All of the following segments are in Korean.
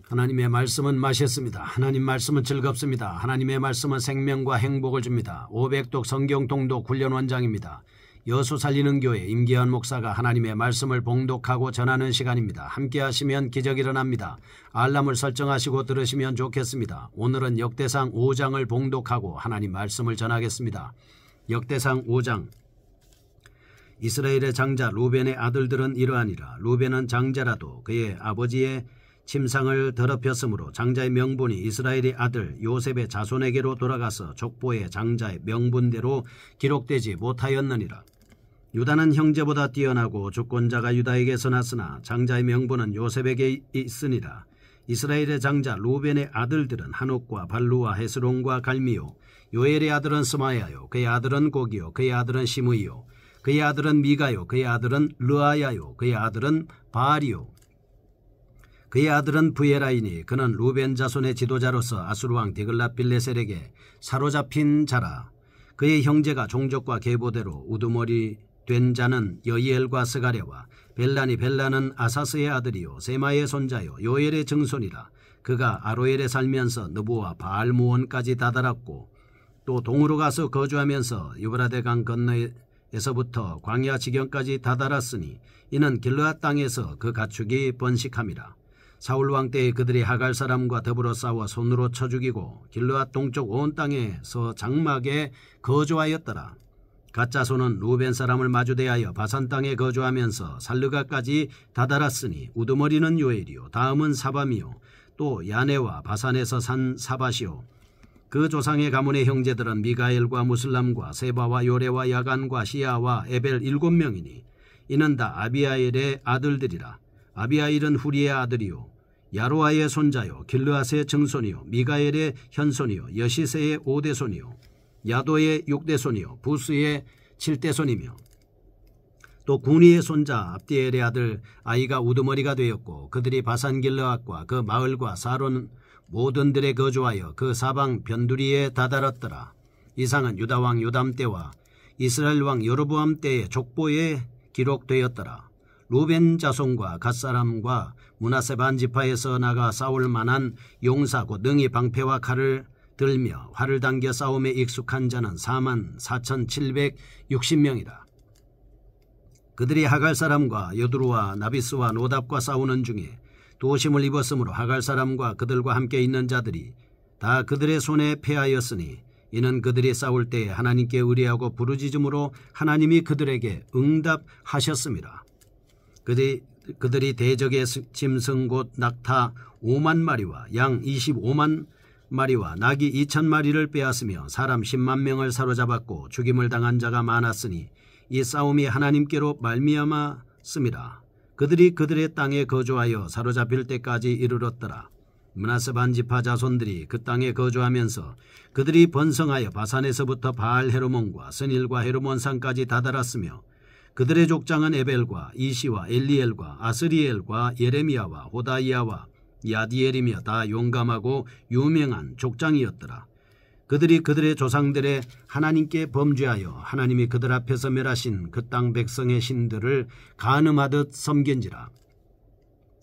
하나님의 말씀은 맛있습니다. 하나님 말씀은 즐겁습니다. 하나님의 말씀은 생명과 행복을 줍니다. 500독 성경 통독 훈련 원장입니다. 여수 살리는 교회 임기현 목사가 하나님의 말씀을 봉독하고 전하는 시간입니다. 함께 하시면 기적이 일어납니다. 알람을 설정하시고 들으시면 좋겠습니다. 오늘은 역대상 5장을 봉독하고 하나님 말씀을 전하겠습니다. 역대상 5장. 이스라엘의 장자 루벤의 아들들은 이러하니라. 루벤은 장자라도 그의 아버지의 침상을 더럽혔으므로 장자의 명분이 이스라엘의 아들 요셉의 자손에게로 돌아가서 족보의 장자의 명분대로 기록되지 못하였느니라. 유다는 형제보다 뛰어나고 주권자가 유다에게서 났으나 장자의 명분은 요셉에게 있으니라. 이스라엘의 장자 루벤의 아들들은 한옥과 발루와 헤스론과 갈미요. 요엘의 아들은 스마야요. 그의 아들은 고기요. 그의 아들은 시므이요. 그의 아들은 미가요. 그의 아들은 르아야요. 그의 아들은 바알이요. 그의 아들은 부에라이니 그는 루벤 자손의 지도자로서 아수르왕 디글랏빌레셀에게 사로잡힌 자라. 그의 형제가 종족과 계보대로 우두머리 된 자는 여이엘과 스가랴와 벨란은 아사스의 아들이요 세마의 손자요 요엘의 증손이라. 그가 아로엘에 살면서 느부와 바알무온까지 다다랐고 또 동으로 가서 거주하면서 유브라데강 건너에서부터 광야 지경까지 다다랐으니 이는 길르앗 땅에서 그 가축이 번식함이라. 사울왕 때에 그들이 하갈 사람과 더불어 싸워 손으로 쳐 죽이고 길르앗 동쪽 온 땅에서 장막에 거주하였더라. 갓 자손은 루벤 사람을 마주대하여 바산 땅에 거주하면서 살르가까지 다다랐으니 우두머리는 요엘이요 다음은 사밤이요 또 야네와 바산에서 산 사밧이요. 그 조상의 가문의 형제들은 미가엘과 무슬람과 세바와 요레와 야간과 시야와 에벨 7명이니 이는 다 아비아일의 아들들이라. 아비아일은 후리의 아들이요 야로아의 손자요 길르앗의 증손이요 미가엘의 현손이요 여시세의 5대손이요 야도의 6대손이요 부스의 7대손이며 또 구니의 손자 압디엘의 아들 아이가 우두머리가 되었고 그들이 바산 길르앗과 그 마을과 사론 모든 들에 거주하여 그 사방 변두리에 다다랐더라. 이상은 유다왕 요담 때와 이스라엘 왕 여로보암 때의 족보에 기록되었더라. 루벤 자손과 갓사람과 므낫세 반지파에서 나가 싸울 만한 용사 곧 능히 방패와 칼을 들며 활을 당겨 싸움에 익숙한 자는 44,760명이라. 그들이 하갈 사람과 여두루와 나비스와 노답과 싸우는 중에 도심을 입었으므로 하갈 사람과 그들과 함께 있는 자들이 다 그들의 손에 패하였으니 이는 그들이 싸울 때에 하나님께 의뢰하고 부르짖음으로 하나님이 그들에게 응답하셨습니다. 그들이 대적의 짐승 곧 낙타 5만 마리와 양 25만 마리와 낙이 2천 마리를 빼앗으며 사람 10만 명을 사로잡았고 죽임을 당한 자가 많았으니 이 싸움이 하나님께로 말미암았음이라. 그들이 그들의 땅에 거주하여 사로잡힐 때까지 이르렀더라. 므낫세 반지파 자손들이 그 땅에 거주하면서 그들이 번성하여 바산에서부터 바알 헤르몬과 스닐과 헤르몬산까지 다다랐으며 그들의 족장은 에벨과 이시와 엘리엘과 아스리엘과 예레미야와 호다이야와 야디엘이며 다 용감하고 유명한 족장이었더라. 그들이 그들의 조상들의 하나님께 범죄하여 하나님이 그들 앞에서 멸하신 그 땅 백성의 신들을 간음하듯 섬긴지라.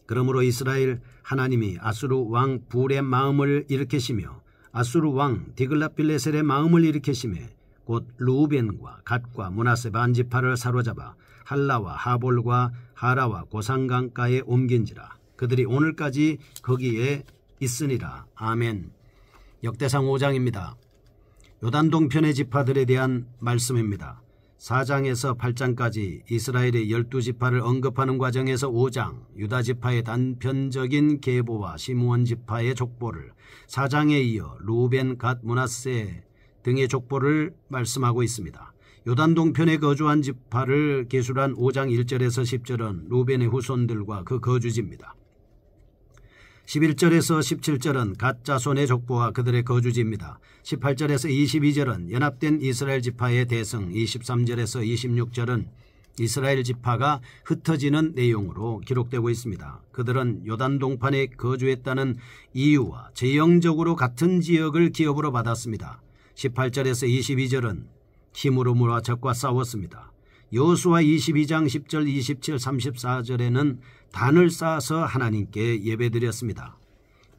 그러므로 이스라엘 하나님이 아수르 왕 불의 마음을 일으키시며 아수르 왕 디글랏빌레셀의 마음을 일으키시며 곧 루벤과 갓과 므낫세 반지파를 사로잡아 할라와 하볼과 하라와 고산강가에 옮긴지라. 그들이 오늘까지 거기에 있으니라. 아멘. 역대상 5장입니다. 요단 동편의 지파들에 대한 말씀입니다. 4장에서 8장까지 이스라엘의 12지파를 언급하는 과정에서 5장 유다 지파의 단편적인 계보와 시므온 지파의 족보를 4장에 이어 루벤, 갓, 므낫세 등의 족보를 말씀하고 있습니다. 요단 동편에 거주한 지파를 기술한 5장 1절에서 10절은 루벤의 후손들과 그 거주지입니다. 11절에서 17절은 갓 자손의 족보와 그들의 거주지입니다. 18절에서 22절은 연합된 이스라엘 지파의 대승, 23절에서 26절은 이스라엘 지파가 흩어지는 내용으로 기록되고 있습니다. 그들은 요단 동편에 거주했다는 이유와 제형적으로 같은 지역을 기업으로 받았습니다. 18절에서 22절은 힘으로 물어 적과 싸웠습니다. 여호수아 22장 10절 27, 34절에는 단을 쌓아서 하나님께 예배드렸습니다.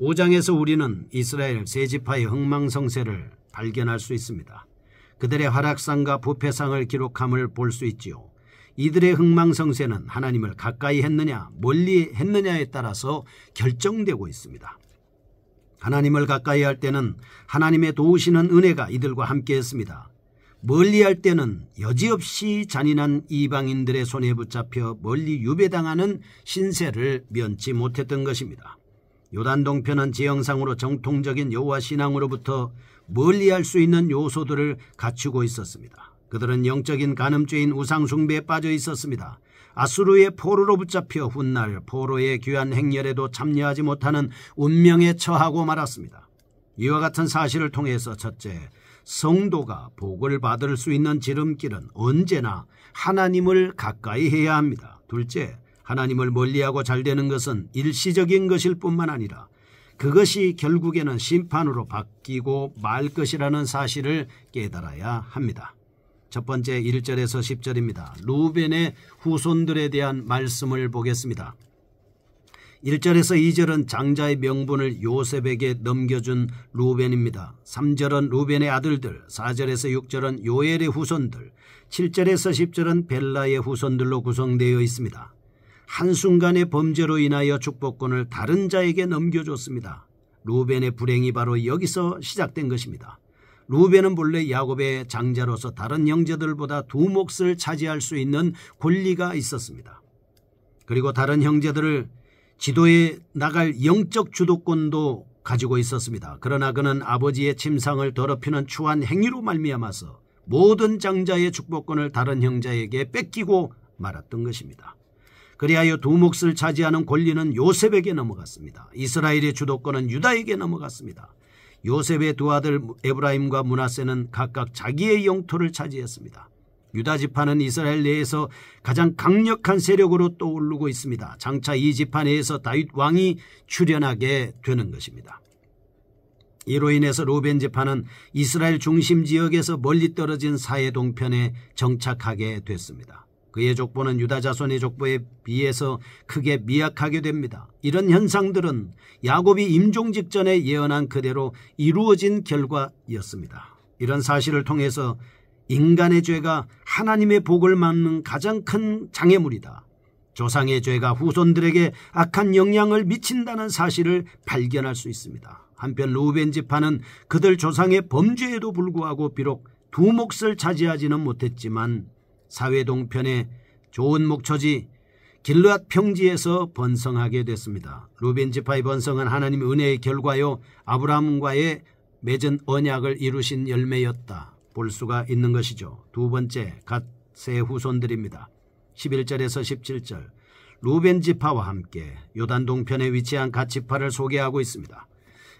5장에서 우리는 이스라엘 세 지파의 흥망성쇠를 발견할 수 있습니다. 그들의 활약상과 부패상을 기록함을 볼 수 있지요. 이들의 흥망성쇠는 하나님을 가까이 했느냐 멀리 했느냐에 따라서 결정되고 있습니다. 하나님을 가까이 할 때는 하나님의 도우시는 은혜가 이들과 함께 했습니다. 멀리 할 때는 여지없이 잔인한 이방인들의 손에 붙잡혀 멀리 유배당하는 신세를 면치 못했던 것입니다. 요단 동편은 지형상으로 정통적인 여호와 신앙으로부터 멀리할 수 있는 요소들을 갖추고 있었습니다. 그들은 영적인 간음죄인 우상숭배에 빠져 있었습니다. 아수르의 포로로 붙잡혀 훗날 포로의 귀한 행렬에도 참여하지 못하는 운명에 처하고 말았습니다. 이와 같은 사실을 통해서 첫째, 성도가 복을 받을 수 있는 지름길은 언제나 하나님을 가까이 해야 합니다. 둘째, 하나님을 멀리하고 잘되는 것은 일시적인 것일 뿐만 아니라 그것이 결국에는 심판으로 바뀌고 말 것이라는 사실을 깨달아야 합니다. 첫 번째 1절에서 10절입니다. 루벤의 후손들에 대한 말씀을 보겠습니다. 1절에서 2절은 장자의 명분을 요셉에게 넘겨준 루벤입니다. 3절은 루벤의 아들들, 4절에서 6절은 요엘의 후손들, 7절에서 10절은 벨라의 후손들로 구성되어 있습니다. 한순간의 범죄로 인하여 축복권을 다른 자에게 넘겨줬습니다. 루벤의 불행이 바로 여기서 시작된 것입니다. 루벤은 본래 야곱의 장자로서 다른 형제들보다 두 몫을 차지할 수 있는 권리가 있었습니다. 그리고 다른 형제들을 지도에 나갈 영적 주도권도 가지고 있었습니다. 그러나 그는 아버지의 침상을 더럽히는 추한 행위로 말미암아서 모든 장자의 축복권을 다른 형제에게 뺏기고 말았던 것입니다. 그리하여 두 몫을 차지하는 권리는 요셉에게 넘어갔습니다. 이스라엘의 주도권은 유다에게 넘어갔습니다. 요셉의 두 아들 에브라임과 므낫세는 각각 자기의 영토를 차지했습니다. 유다 지파는 이스라엘 내에서 가장 강력한 세력으로 떠오르고 있습니다. 장차 이 지파 내에서 다윗 왕이 출현하게 되는 것입니다. 이로 인해서 루벤 지파는 이스라엘 중심 지역에서 멀리 떨어진 사해동편에 정착하게 됐습니다. 그의 족보는 유다 자손의 족보에 비해서 크게 미약하게 됩니다. 이런 현상들은 야곱이 임종 직전에 예언한 그대로 이루어진 결과였습니다. 이런 사실을 통해서 인간의 죄가 하나님의 복을 막는 가장 큰 장애물이다. 조상의 죄가 후손들에게 악한 영향을 미친다는 사실을 발견할 수 있습니다. 한편 루벤 지파는 그들 조상의 범죄에도 불구하고 비록 두 몫을 차지하지는 못했지만 사회동편의 좋은 목초지 길르앗 평지에서 번성하게 됐습니다. 루벤 지파의 번성은 하나님의 은혜의 결과요 아브라함과의 맺은 언약을 이루신 열매였다 볼 수가 있는 것이죠. 두 번째 갓의 후손들입니다. 11절에서 17절 루벤 지파와 함께 요단 동편에 위치한 갓 지파를 소개하고 있습니다.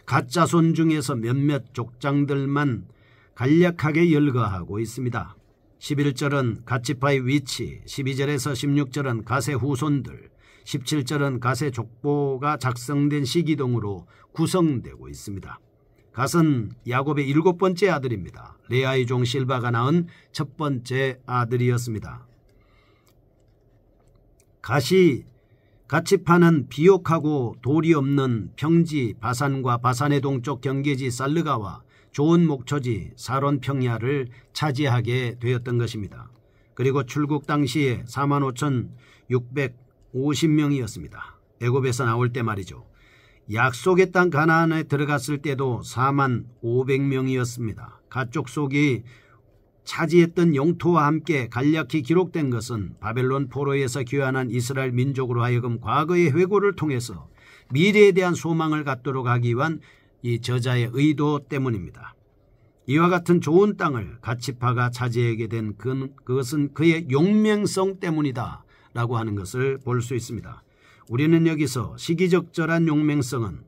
갓 자손 중에서 몇몇 족장들만 간략하게 열거하고 있습니다. 11절은 갓 지파의 위치, 12절에서 16절은 갓의 후손들, 17절은 갓의 족보가 작성된 시기동으로 구성되고 있습니다. 갓은 야곱의 7번째 아들입니다. 레아의 종 실바가 낳은 첫 번째 아들이었습니다. 갓 지파는 비옥하고 돌이 없는 평지 바산과 바산의 동쪽 경계지 살르가와 좋은 목초지 사론 평야를 차지하게 되었던 것입니다. 그리고 출국 당시에 45,650명이었습니다. 애굽에서 나올 때 말이죠. 약속의 땅 가나안에 들어갔을 때도 45,000명이었습니다. 갓 족속이 차지했던 영토와 함께 간략히 기록된 것은 바벨론 포로에서 귀환한 이스라엘 민족으로 하여금 과거의 회고를 통해서 미래에 대한 소망을 갖도록 하기 위한 이 저자의 의도 때문입니다. 이와 같은 좋은 땅을 갓 지파가 차지하게 된 그것은 그의 용맹성 때문이다 라고 하는 것을 볼 수 있습니다. 우리는 여기서 시기적절한 용맹성은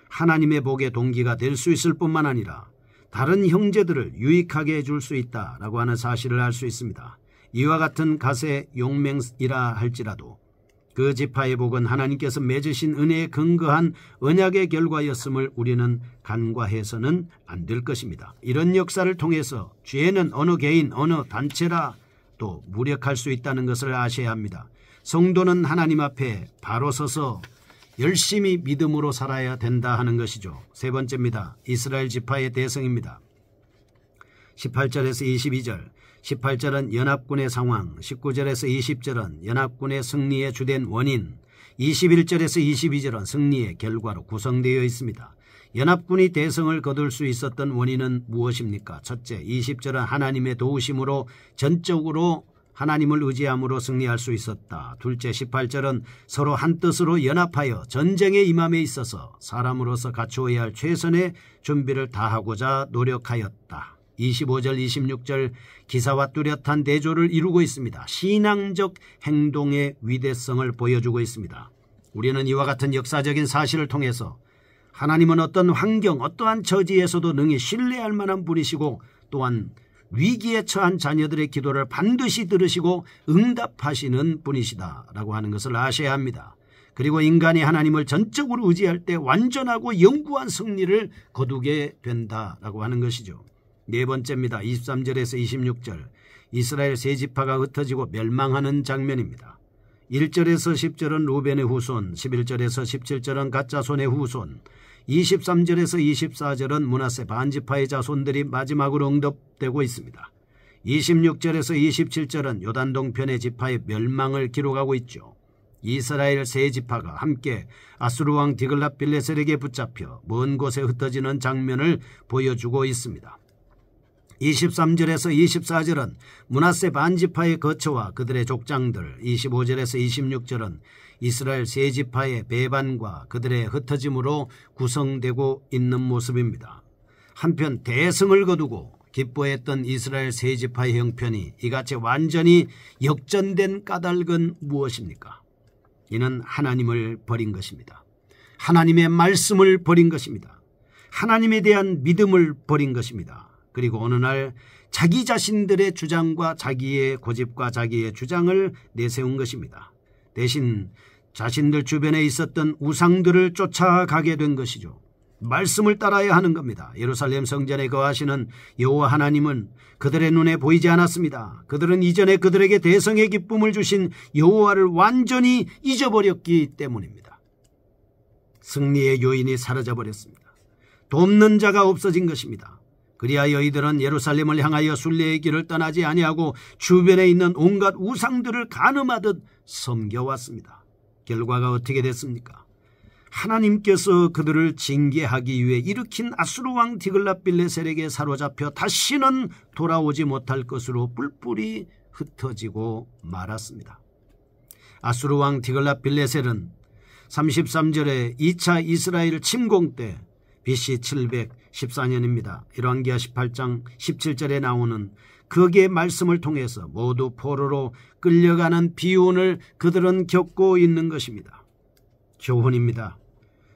하나님의 복의 동기가 될 수 있을 뿐만 아니라 다른 형제들을 유익하게 해줄 수 있다라고 하는 사실을 알 수 있습니다. 이와 같은 갓의 용맹이라 할지라도 그 지파의 복은 하나님께서 맺으신 은혜에 근거한 언약의 결과였음을 우리는 간과해서는 안 될 것입니다. 이런 역사를 통해서 죄는 어느 개인 어느 단체라도 무력할 수 있다는 것을 아셔야 합니다. 성도는 하나님 앞에 바로 서서 열심히 믿음으로 살아야 된다 하는 것이죠. 세 번째입니다. 이스라엘 지파의 대성입니다. 18절에서 22절, 18절은 연합군의 상황, 19절에서 20절은 연합군의 승리의 주된 원인, 21절에서 22절은 승리의 결과로 구성되어 있습니다. 연합군이 대성을 거둘 수 있었던 원인은 무엇입니까? 첫째, 20절은 하나님의 도우심으로 전적으로 하나님을 의지함으로 승리할 수 있었다. 둘째, 18절은 서로 한뜻으로 연합하여 전쟁에 임함에 있어서 사람으로서 갖추어야 할 최선의 준비를 다하고자 노력하였다. 25절, 26절 기사와 뚜렷한 대조를 이루고 있습니다. 신앙적 행동의 위대성을 보여주고 있습니다. 우리는 이와 같은 역사적인 사실을 통해서 하나님은 어떤 환경, 어떠한 처지에서도 능히 신뢰할 만한 분이시고 또한 위기에 처한 자녀들의 기도를 반드시 들으시고 응답하시는 분이시다라고 하는 것을 아셔야 합니다. 그리고 인간이 하나님을 전적으로 의지할 때 완전하고 영구한 승리를 거두게 된다라고 하는 것이죠. 네 번째입니다. 23절에서 26절 이스라엘 세 지파가 흩어지고 멸망하는 장면입니다. 1절에서 10절은 루벤의 후손, 11절에서 17절은 갓자손의 후손, 23절에서 24절은 므낫세 반지파의 자손들이 마지막으로 응답되고 있습니다. 26절에서 27절은 요단 동편의 지파의 멸망을 기록하고 있죠. 이스라엘 세 지파가 함께 아수르 왕 디글랏빌레셀에게 붙잡혀 먼 곳에 흩어지는 장면을 보여주고 있습니다. 23절에서 24절은 므낫세 반지파의 거처와 그들의 족장들, 25절에서 26절은 이스라엘 세 지파의 배반과 그들의 흩어짐으로 구성되고 있는 모습입니다. 한편 대승을 거두고 기뻐했던 이스라엘 세 지파의 형편이 이같이 완전히 역전된 까닭은 무엇입니까? 이는 하나님을 버린 것입니다. 하나님의 말씀을 버린 것입니다. 하나님에 대한 믿음을 버린 것입니다. 그리고 어느 날 자기 자신들의 주장과 자기의 고집과 자기의 주장을 내세운 것입니다. 대신 자신들 주변에 있었던 우상들을 쫓아가게 된 것이죠. 말씀을 따라야 하는 겁니다. 예루살렘 성전에 거하시는 여호와 하나님은 그들의 눈에 보이지 않았습니다. 그들은 이전에 그들에게 대성의 기쁨을 주신 여호와를 완전히 잊어버렸기 때문입니다. 승리의 요인이 사라져버렸습니다. 돕는 자가 없어진 것입니다. 그리하여 이들은 예루살렘을 향하여 순례의 길을 떠나지 아니하고 주변에 있는 온갖 우상들을 가늠하듯 섬겨왔습니다. 결과가 어떻게 됐습니까? 하나님께서 그들을 징계하기 위해 일으킨 아수르 왕 디글랏빌레셀에게 사로잡혀 다시는 돌아오지 못할 것으로 뿔뿔이 흩어지고 말았습니다. 아수르 왕 디글랏빌레셀은 33절에 2차 이스라엘 침공 때 BC 714년입니다. 열왕기하 18장 17절에 나오는 그의 말씀을 통해서 모두 포로로 끌려가는 비운을 그들은 겪고 있는 것입니다. 교훈입니다.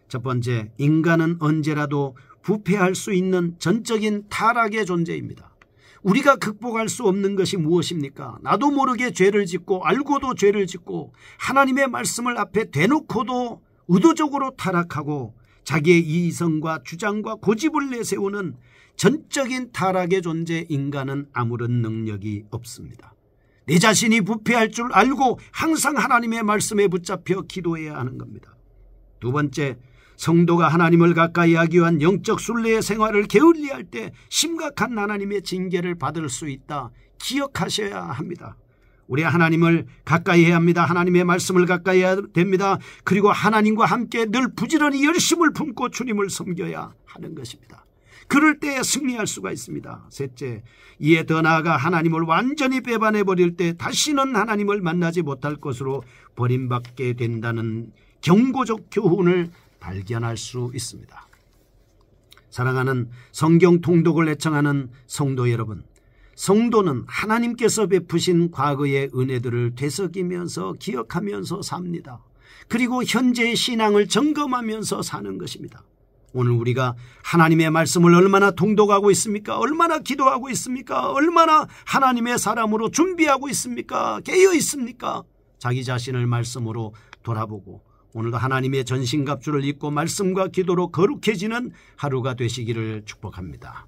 첫 번째, 인간은 언제라도 부패할 수 있는 전적인 타락의 존재입니다. 우리가 극복할 수 없는 것이 무엇입니까? 나도 모르게 죄를 짓고 알고도 죄를 짓고 하나님의 말씀을 앞에 대놓고도 의도적으로 타락하고 자기의 이성과 주장과 고집을 내세우는 전적인 타락의 존재 인간은 아무런 능력이 없습니다. 내 자신이 부패할 줄 알고 항상 하나님의 말씀에 붙잡혀 기도해야 하는 겁니다. 두 번째, 성도가 하나님을 가까이 하기 위한 영적 순례의 생활을 게을리할 때 심각한 하나님의 징계를 받을 수 있다. 기억하셔야 합니다. 우리 하나님을 가까이 해야 합니다. 하나님의 말씀을 가까이 해야 됩니다. 그리고 하나님과 함께 늘 부지런히 열심을 품고 주님을 섬겨야 하는 것입니다. 그럴 때 승리할 수가 있습니다. 셋째, 이에 더 나아가 하나님을 완전히 배반해버릴 때 다시는 하나님을 만나지 못할 것으로 버림받게 된다는 경고적 교훈을 발견할 수 있습니다. 사랑하는 성경 통독을 애청하는 성도 여러분, 성도는 하나님께서 베푸신 과거의 은혜들을 되새기면서 기억하면서 삽니다. 그리고 현재의 신앙을 점검하면서 사는 것입니다. 오늘 우리가 하나님의 말씀을 얼마나 통독하고 있습니까? 얼마나 기도하고 있습니까? 얼마나 하나님의 사람으로 준비하고 있습니까? 깨어 있습니까? 자기 자신을 말씀으로 돌아보고 오늘도 하나님의 전신갑주를 입고 말씀과 기도로 거룩해지는 하루가 되시기를 축복합니다.